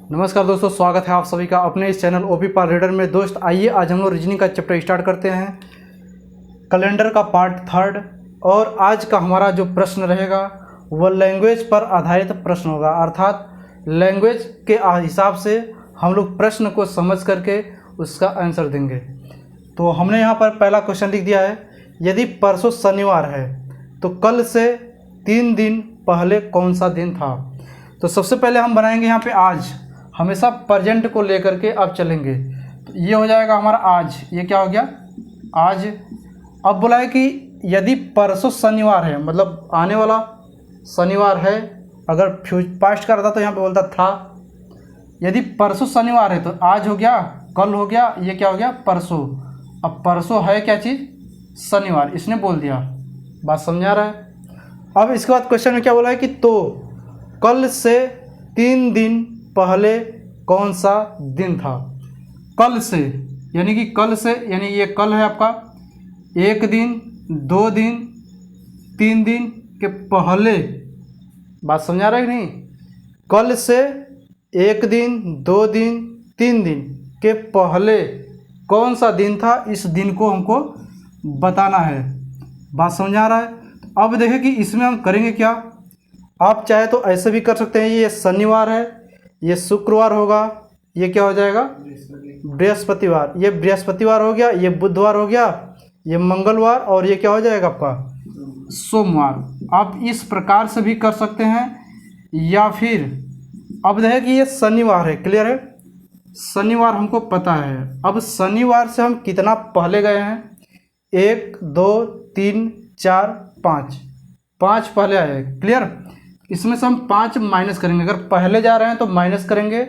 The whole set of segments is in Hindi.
नमस्कार दोस्तों, स्वागत है आप सभी का अपने इस चैनल ओपी पाल रीडर में। दोस्त आइए आज हम लोग रीजनिंग का चैप्टर स्टार्ट करते हैं, कैलेंडर का पार्ट 3। और आज का हमारा जो प्रश्न रहेगा वह लैंग्वेज पर आधारित प्रश्न होगा, अर्थात लैंग्वेज के हिसाब से हम लोग प्रश्न को समझ करके उसका आंसर देंगे। तो हमने यहाँ पर पहला क्वेश्चन लिख दिया है, यदि परसों शनिवार है तो कल से 3 दिन पहले कौन सा दिन था। तो सबसे पहले हम बनाएंगे यहाँ पे आज, हमेशा प्रेजेंट को लेकर के अब चलेंगे। तो ये हो जाएगा हमारा आज, ये क्या हो गया आज। अब बोला है कि यदि परसों शनिवार है, मतलब आने वाला शनिवार है, अगर पास्ट का रहता तो यहाँ पे बोलता था। यदि परसों शनिवार है तो आज हो गया, कल हो गया, ये क्या हो गया परसों। अब परसों है क्या चीज़, शनिवार, इसने बोल दिया। बात समझा रहा है। अब इसके बाद क्वेश्चन में क्या बोला है कि तो कल से 3 दिन पहले कौन सा दिन था। कल से यानी कि कल से यानी ये कल है आपका 1 दिन, 2 दिन, 3 दिन के पहले। बात समझा रहा है कि नहीं। कल से 1 दिन, 2 दिन, 3 दिन के पहले कौन सा दिन था, इस दिन को हमको बताना है। बात समझा रहा है। अब देखें कि इसमें हम करेंगे क्या। आप चाहे तो ऐसे भी कर सकते हैं, ये शनिवार है, ये शुक्रवार होगा, ये क्या हो जाएगा बृहस्पतिवार, ये बृहस्पतिवार हो गया, ये बुधवार हो गया, ये मंगलवार, और ये क्या हो जाएगा आपका सोमवार। आप इस प्रकार से भी कर सकते हैं, या फिर अब देखें कि ये शनिवार है, क्लियर है, शनिवार हमको पता है। अब शनिवार से हम कितना पहले गए हैं, 1 2 3 4 5 पहले आए हैं, क्लियर। इसमें से हम 5 माइनस करेंगे, अगर पहले जा रहे हैं तो माइनस करेंगे,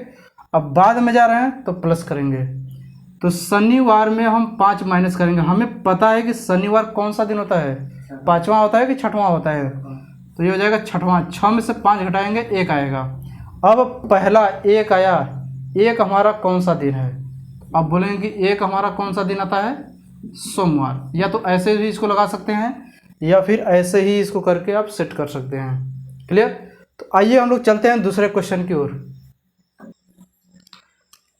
अब बाद में जा रहे हैं तो प्लस करेंगे। तो शनिवार में हम 5 माइनस करेंगे। हमें पता है कि शनिवार कौन सा दिन होता है, 5वां होता है कि 6वां होता है। तो ये हो जाएगा 6वां। 6 में से 5 घटाएंगे, 1 आएगा। अब पहला 1 आया, 1 हमारा कौन सा दिन है। अब बोलेंगे कि 1 हमारा कौन सा दिन आता है, सोमवार। या तो ऐसे भी इसको लगा सकते हैं, या फिर ऐसे ही इसको करके आप सेट कर सकते हैं, क्लियर। तो आइए हम लोग चलते हैं दूसरे क्वेश्चन की ओर।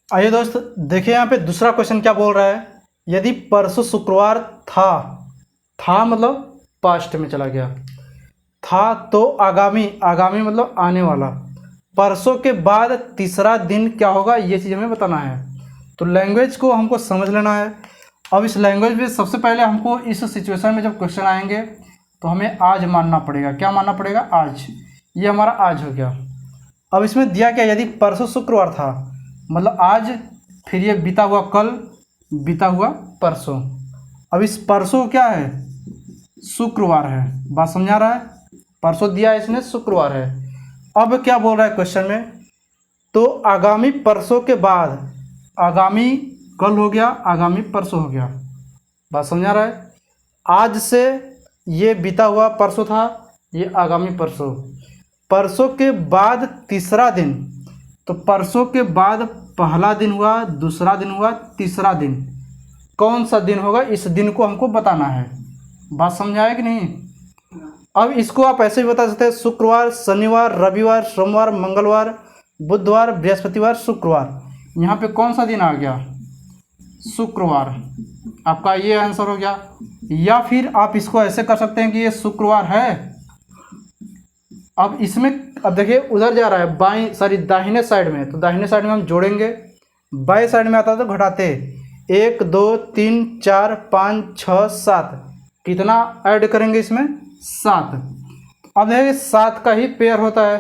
आइए दोस्त देखिए यहाँ पे दूसरा क्वेश्चन क्या बोल रहा है। यदि परसों शुक्रवार था मतलब पास्ट में चला गया, था तो आगामी मतलब आने वाला, परसों के बाद तीसरा दिन क्या होगा, ये चीज़ हमें बताना है। तो लैंग्वेज को हमको समझ लेना है। अब इस लैंग्वेज में सबसे पहले हमको इस सिचुएशन में जब क्वेश्चन आएंगे तो हमें आज मानना पड़ेगा। क्या मानना पड़ेगा, आज। ये हमारा आज हो गया। अब इसमें दिया क्या, यदि परसों शुक्रवार था मतलब आज, फिर ये बीता हुआ कल, बीता हुआ परसों। अब इस परसों क्या है, शुक्रवार है। बात समझा रहा है। परसों दिया है इसने, शुक्रवार है। अब क्या बोल रहा है क्वेश्चन में, तो आगामी परसों के बाद, आगामी कल हो गया, आगामी परसों हो गया। बात समझा रहा है। आज से ये बीता हुआ परसों था, ये आगामी परसों। परसों के बाद तीसरा दिन, तो परसों के बाद पहला दिन हुआ, दूसरा दिन हुआ, तीसरा दिन कौन सा दिन होगा, इस दिन को हमको बताना है। बात समझाया कि नहीं। अब इसको आप ऐसे भी बता सकते हैं, शुक्रवार, शनिवार, रविवार, सोमवार, मंगलवार, बुधवार, बृहस्पतिवार, शुक्रवार। यहाँ पे कौन सा दिन आ गया, शुक्रवार। आपका ये आंसर हो गया। या फिर आप इसको ऐसे कर सकते हैं कि ये शुक्रवार है। अब इसमें अब देखिए उधर जा रहा है दाहिने साइड में, तो दाहिने साइड में हम जोड़ेंगे, बाएं साइड में आता तो घटाते। 1 2 3 4 5 6 7, कितना ऐड करेंगे इसमें, 7। अब देखिए 7 का ही पेयर होता है,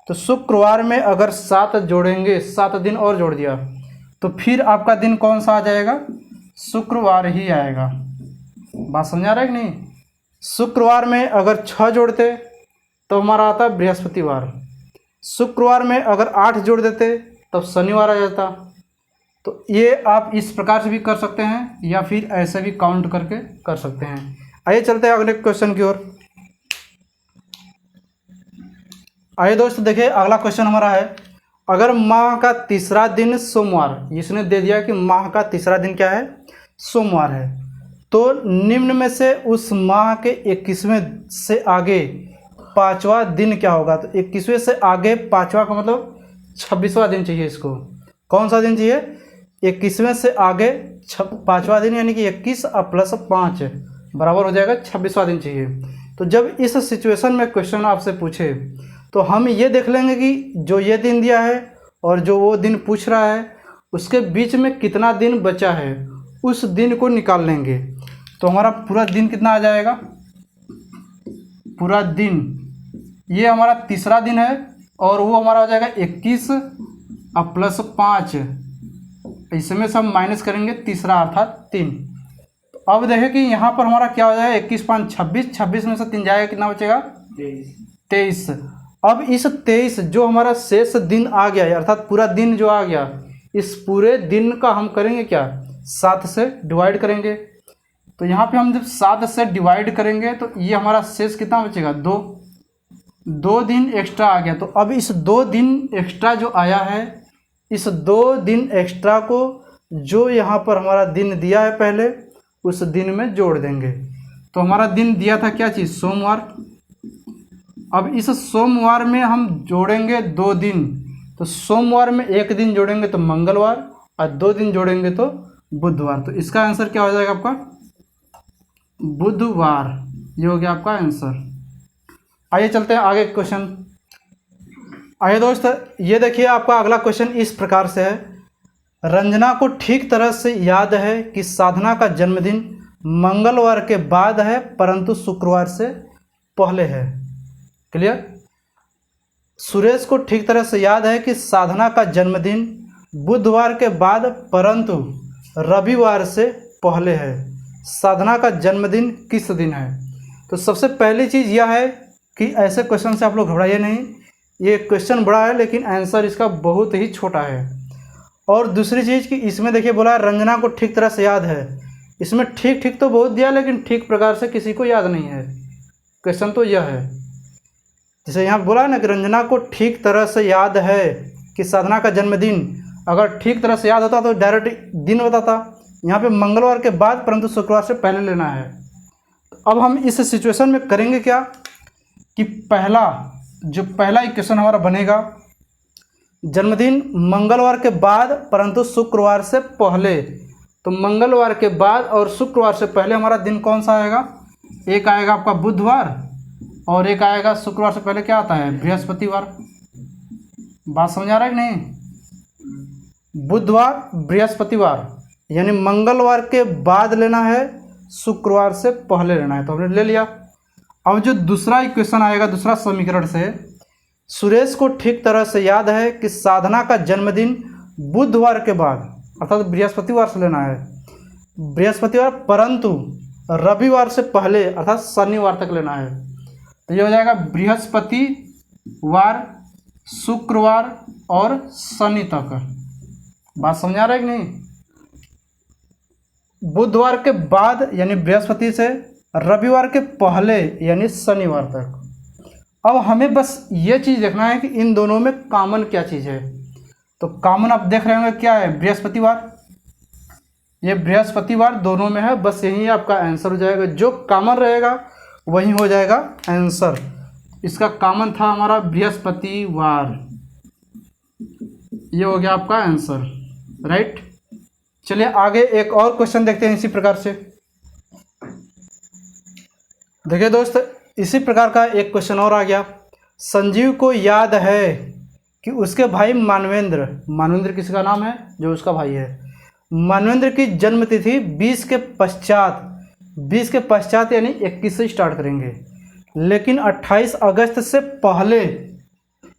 तो शुक्रवार में अगर 7 जोड़ेंगे, 7 दिन और जोड़ दिया, तो फिर आपका दिन कौन सा आ जाएगा, शुक्रवार ही आएगा। बात समझा रहा है कि नहीं। शुक्रवार में अगर 6 जोड़ते तो हमारा आता बृहस्पतिवार। शुक्रवार में अगर 8 जोड़ देते तब शनिवार आ जाता। तो ये आप इस प्रकार से भी कर सकते हैं, या फिर ऐसे भी काउंट करके कर सकते हैं। आइए चलते हैं अगले क्वेश्चन की ओर। आइए दोस्त देखिए अगला क्वेश्चन हमारा है, अगर माह का तीसरा दिन सोमवार, इसने दे दिया कि माह का तीसरा दिन क्या है, सोमवार है, तो निम्न में से उस माह के 21वें से आगे 5वां दिन क्या होगा। तो 21वें से आगे 5वां का मतलब 26वां दिन चाहिए इसको। कौन सा दिन चाहिए? 21वें से आगे 5वां दिन, यानी कि 21 प्लस 5 बराबर हो जाएगा 26वां दिन चाहिए। तो जब इस सिचुएशन में क्वेश्चन आपसे पूछे तो हम ये देख लेंगे कि जो ये दिन दिया है और जो वो दिन पूछ रहा है उसके बीच में कितना दिन बचा है, उस दिन को निकाल लेंगे। तो हमारा पूरा दिन कितना आ जाएगा? पूरा दिन ये हमारा तीसरा दिन है और वो हमारा हो जाएगा 21 प्लस 5, इसमें सब माइनस करेंगे तीसरा अर्थात 3। तो अब देखें कि यहाँ पर हमारा क्या हो जाएगा, 21 5 26, 26 में से 3 जाएगा, कितना बचेगा? 23। अब इस 23 जो हमारा शेष दिन आ गया है, अर्थात पूरा दिन जो आ गया, इस पूरे दिन का हम करेंगे क्या? 7 से डिवाइड करेंगे। तो यहाँ पे हम जब 7 से डिवाइड करेंगे तो ये हमारा शेष कितना बचेगा? 2 दिन एक्स्ट्रा आ गया। तो अब इस 2 दिन एक्स्ट्रा जो आया है, इस 2 दिन एक्स्ट्रा को जो यहाँ पर हमारा दिन दिया है पहले, उस दिन में जोड़ देंगे। तो हमारा दिन दिया था क्या चीज़? सोमवार। अब इस सोमवार में हम जोड़ेंगे 2 दिन। तो सोमवार में 1 दिन जोड़ेंगे तो मंगलवार, और 2 दिन जोड़ेंगे तो बुधवार। तो इसका आंसर क्या हो जाएगा आपका? बुधवार। ये हो गया आपका आंसर। आइए चलते हैं आगे क्वेश्चन। आइए दोस्त, ये देखिए आपका अगला क्वेश्चन इस प्रकार से है। रंजना को ठीक तरह से याद है कि साधना का जन्मदिन मंगलवार के बाद है परंतु शुक्रवार से पहले है। क्लियर? सुरेश को ठीक तरह से याद है कि साधना का जन्मदिन बुधवार के बाद परंतु रविवार से पहले है। साधना का जन्मदिन किस दिन है? तो सबसे पहली चीज़ यह है कि ऐसे क्वेश्चन से आप लोग घबराइए नहीं। ये क्वेश्चन बड़ा है लेकिन आंसर इसका बहुत ही छोटा है। और दूसरी चीज़ कि इसमें देखिए बोला है रंजना को ठीक तरह से याद है। इसमें ठीक ठीक तो बहुत दिया लेकिन ठीक प्रकार से किसी को याद नहीं है। क्वेश्चन तो यह है, जैसे यहाँ बोला है ना कि रंजना को ठीक तरह से याद है कि साधना का जन्मदिन, अगर ठीक तरह से याद होता तो डायरेक्ट दिन बताता। यहाँ पे मंगलवार के बाद परंतु शुक्रवार से पहले लेना है। तो अब हम इस सिचुएशन में करेंगे क्या कि पहला इक्वेशन हमारा बनेगा, जन्मदिन मंगलवार के बाद परंतु शुक्रवार से पहले। तो मंगलवार के बाद और शुक्रवार से पहले हमारा दिन कौन सा आएगा? एक आएगा आपका बुधवार और एक आएगा शुक्रवार से पहले क्या आता है? बृहस्पतिवार। बात समझ आ रहा है कि नहीं? बुधवार बृहस्पतिवार, यानी मंगलवार के बाद लेना है, शुक्रवार से पहले लेना है। तो हमने ले लिया। अब जो दूसरा इक्वेशन आएगा, दूसरा समीकरण से, सुरेश को ठीक तरह से याद है कि साधना का जन्मदिन बुधवार के बाद अर्थात बृहस्पतिवार से लेना है, बृहस्पतिवार परंतु रविवार से पहले अर्थात शनिवार तक लेना है। तो ये हो जाएगा बृहस्पतिवार, शुक्रवार और शनि तक। बात समझ आ रहा है कि नहीं? बुधवार के बाद यानी बृहस्पति से रविवार के पहले यानी शनिवार तक। अब हमें बस ये चीज़ देखना है कि इन दोनों में कॉमन क्या चीज़ है। तो कॉमन आप देख रहे होंगे क्या है? बृहस्पतिवार। ये बृहस्पतिवार दोनों में है, बस यही आपका आंसर हो जाएगा। जो कॉमन रहेगा वही हो जाएगा आंसर। इसका कॉमन था हमारा बृहस्पतिवार। ये हो गया आपका आंसर, राइट। चलिए आगे एक और क्वेश्चन देखते हैं इसी प्रकार से। देखिए दोस्त, इसी प्रकार का एक क्वेश्चन और आ गया। संजीव को याद है कि उसके भाई मानवेंद्र किसका नाम है? जो उसका भाई है, मानवेंद्र की जन्मतिथि 20 के पश्चात यानी 21 से स्टार्ट करेंगे, लेकिन 28 अगस्त से पहले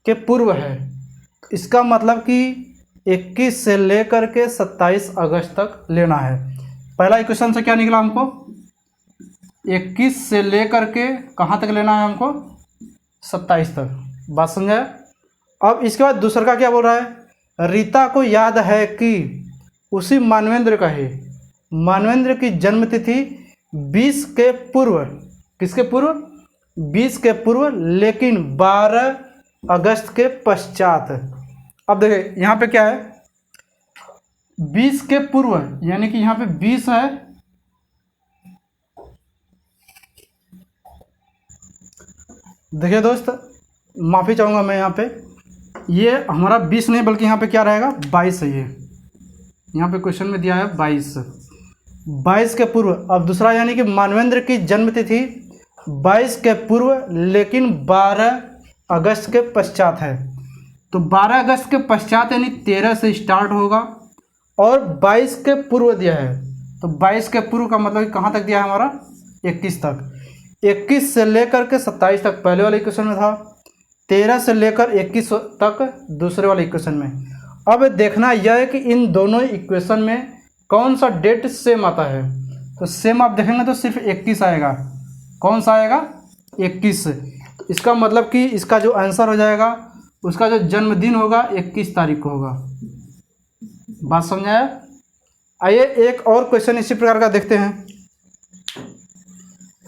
के पूर्व है। इसका मतलब कि 21 से लेकर के 27 अगस्त तक लेना है। पहला इक्वेशन से क्या निकला हमको? 21 से लेकर के कहाँ तक लेना है हमको? 27 तक। बात समझाया? अब इसके बाद दूसरा का क्या बोल रहा है? रीता को याद है कि उसी मानवेंद्र का ही, मानवेंद्र की जन्मतिथि 20 के पूर्व, किसके पूर्व? 20 के पूर्व लेकिन 12 अगस्त के पश्चात। अब देखिए यहाँ पे क्या है? 20 के पूर्व यानी कि यहाँ पे 20 है, देखिए दोस्त माफ़ी चाहूँगा मैं यहाँ पे, ये हमारा 20 नहीं बल्कि यहाँ पे क्या रहेगा 22 है। ये यहाँ पे क्वेश्चन में दिया है 22 के पूर्व। अब दूसरा यानी कि मानवेंद्र की जन्म तिथि 22 के पूर्व लेकिन 12 अगस्त के पश्चात है। तो 12 अगस्त के पश्चात यानी 13 से स्टार्ट होगा और 22 के पूर्व दिया है। तो 22 के पूर्व का मतलब कहाँ तक दिया है हमारा 21 तक। 21 से लेकर के 27 तक पहले वाले इक्वेशन में था, 13 से लेकर 21 तक दूसरे वाले इक्वेशन में। अब देखना यह है कि इन दोनों इक्वेशन में कौन सा डेट सेम आता है। तो सेम आप देखेंगे तो सिर्फ 21 आएगा। कौन सा आएगा 21। तो इसका मतलब कि इसका जो आंसर हो जाएगा उसका जो जन्मदिन होगा 21 तारीख को होगा। बात समझ आया। आइए एक और क्वेश्चन इसी प्रकार का देखते हैं।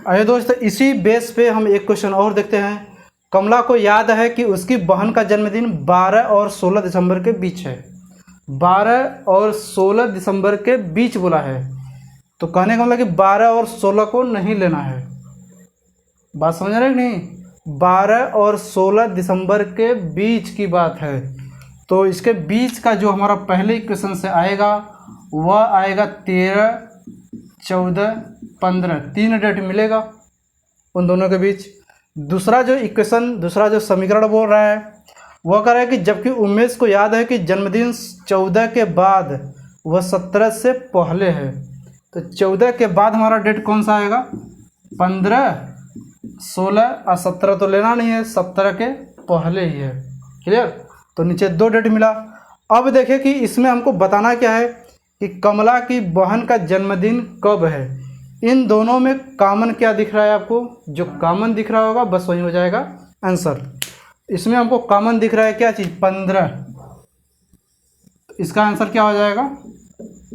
आइए दोस्त इसी बेस पे हम एक क्वेश्चन और देखते हैं। कमला को याद है कि उसकी बहन का जन्मदिन 12 और 16 दिसंबर के बीच है। 12 और 16 दिसंबर के बीच बोला है। तो कहने का मतलब कि 12 और 16 को नहीं लेना है। बात समझ रहे हैं कि नहीं। 12 और 16 दिसंबर के बीच की बात है। तो इसके बीच का जो हमारा पहले इक्वेशन से आएगा वह आएगा 13, 14, 15। 3 डेट मिलेगा उन दोनों के बीच। दूसरा जो समीकरण बोल रहा है वह कह रहा है कि जबकि उमेश को याद है कि जन्मदिन 14 के बाद वह 17 से पहले है। तो 14 के बाद हमारा डेट कौन सा आएगा 15, 16 और 17 तो लेना नहीं है, 17 के पहले ही है। क्लियर। तो नीचे 2 डेट मिला। अब देखिए कि इसमें हमको बताना क्या है कि कमला की बहन का जन्मदिन कब है। इन दोनों में कॉमन क्या दिख रहा है आपको। जो कॉमन दिख रहा होगा बस वही हो जाएगा आंसर। इसमें हमको कॉमन दिख रहा है क्या चीज़ 15। इसका आंसर क्या हो जाएगा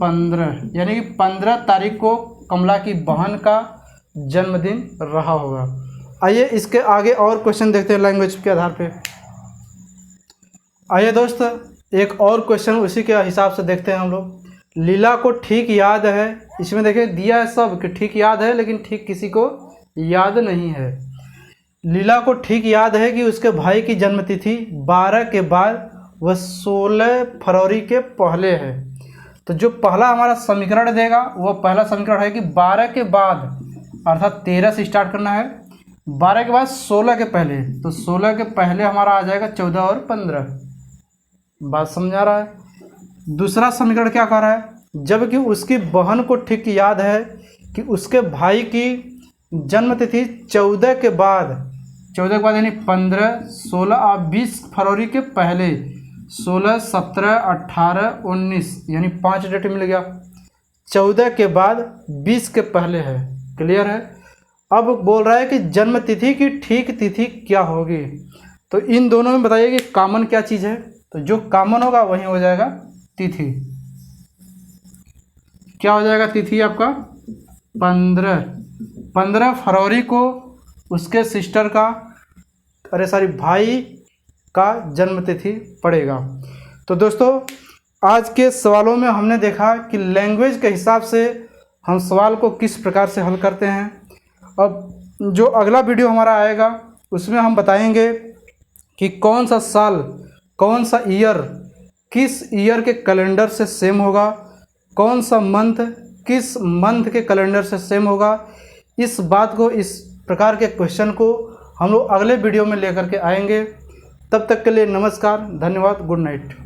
15, यानी कि 15 तारीख को कमला की बहन का जन्मदिन रहा होगा। आइए इसके आगे और क्वेश्चन देखते हैं लैंग्वेज के आधार पे। आइए दोस्त एक और क्वेश्चन उसी के हिसाब से देखते हैं हम लोग। लीला को ठीक याद है, इसमें देखिए दिया है सब कि ठीक याद है लेकिन ठीक किसी को याद नहीं है। लीला को ठीक याद है कि उसके भाई की जन्मतिथि 12 के बाद वह 16 फरवरी के पहले है। तो जो पहला हमारा समीकरण देगा वह पहला समीकरण है कि 12 के बाद अर्थात 13 से स्टार्ट करना है, 12 के बाद 16 के पहले। तो 16 के पहले हमारा आ जाएगा 14 और 15। बात समझा रहा है। दूसरा समीकरण क्या कह रहा है जबकि उसकी बहन को ठीक याद है कि उसके भाई की जन्मतिथि 14 के बाद यानी 15, 16 और 20 फरवरी के पहले 16, 17, 18, 19 यानी 5 डेट मिल गया। 14 के बाद 20 के पहले है। क्लियर है। अब बोल रहा है कि जन्मतिथि की ठीक तिथि क्या होगी। तो इन दोनों में बताइए कि कॉमन क्या चीज़ है। तो जो कॉमन होगा वही हो जाएगा तिथि। क्या हो जाएगा तिथि आपका 15 फरवरी को उसके सिस्टर का भाई का जन्मतिथि पड़ेगा। तो दोस्तों आज के सवालों में हमने देखा कि लैंग्वेज के हिसाब से हम सवाल को किस प्रकार से हल करते हैं। अब जो अगला वीडियो हमारा आएगा उसमें हम बताएंगे कि कौन सा साल, कौन सा ईयर किस ईयर के कैलेंडर से सेम होगा, कौन सा मंथ किस मंथ के कैलेंडर से सेम होगा। इस बात को, इस प्रकार के क्वेश्चन को हम लोग अगले वीडियो में लेकर के आएंगे। तब तक के लिए नमस्कार, धन्यवाद, गुड नाइट।